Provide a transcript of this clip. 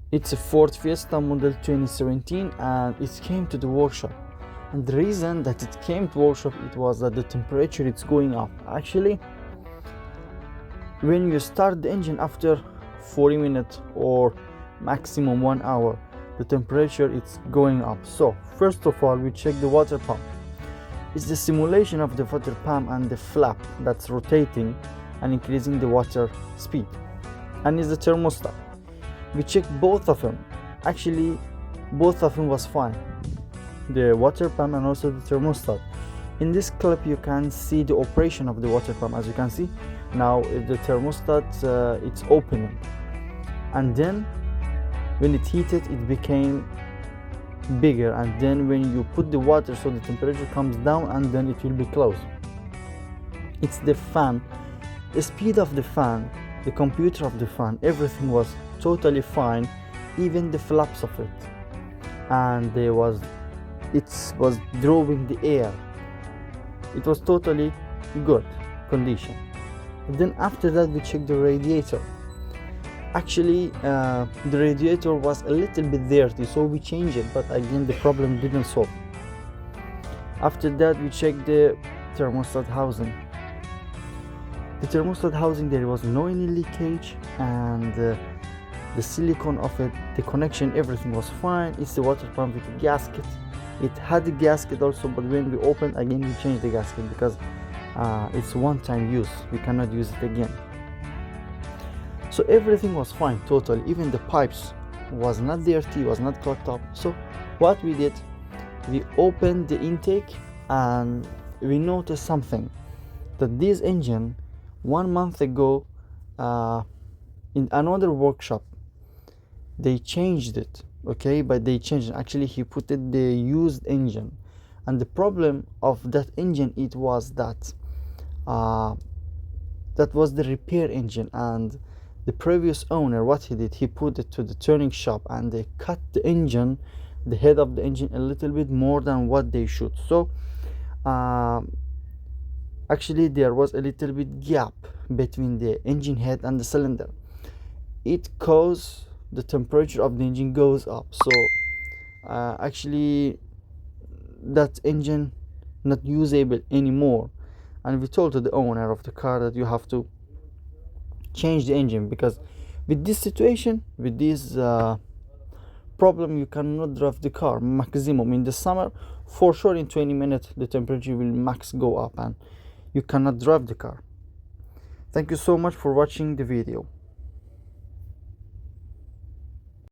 It's a Ford Fiesta model 2017 and it came to the workshop. And the reason that it came to workshop, it was that the temperature is going up. Actually, when you start the engine after 40 minutes or maximum 1 hour, the temperature is going up. So first of all, we check the water pump. It's the simulation of the water pump and the flap that's rotating and increasing the water speed. And it's the thermostat. We checked both of them. Actually, both of them was fine, the water pump and also the thermostat. In this clip you can see the operation of the water pump. As you can see now, the thermostat it's opening, and then when it heated it became bigger, and then when you put the water, so the temperature comes down and then it will be closed. It's the fan, the speed of the fan, the computer of the fan, everything was totally fine, even the flaps of it, and it was drawing the air. It was totally good condition. Then after that we checked the radiator. Actually the radiator was a little bit dirty, so we changed it, but again the problem didn't solve. After that we checked the thermostat housing. The thermostat housing, there was no any leakage, and the silicone of it, the connection, everything was fine. It's the water pump with the gasket. It had the gasket also, but when we opened again we changed the gasket because it's one-time use, we cannot use it again. So everything was fine totally, even the pipes was not dirty, was not clogged up. So what we did, we opened the intake and we noticed something, that this engine 1 month ago in another workshop they changed it, okay, but they changed it. Actually he put it the used engine, and the problem of that engine, it was that that was the repair engine, and the previous owner, what he did, he put it to the tuning shop and they cut the engine, the head of the engine, a little bit more than what they should. So actually there was a little bit gap between the engine head and the cylinder. It caused the temperature of the engine goes up. So actually that engine not usable anymore, and we told to the owner of the car that you have to change the engine, because with this situation, with this problem, you cannot drive the car maximum in the summer. For sure in 20 minutes the temperature will max go up and you cannot drive the car. Thank you so much for watching the video.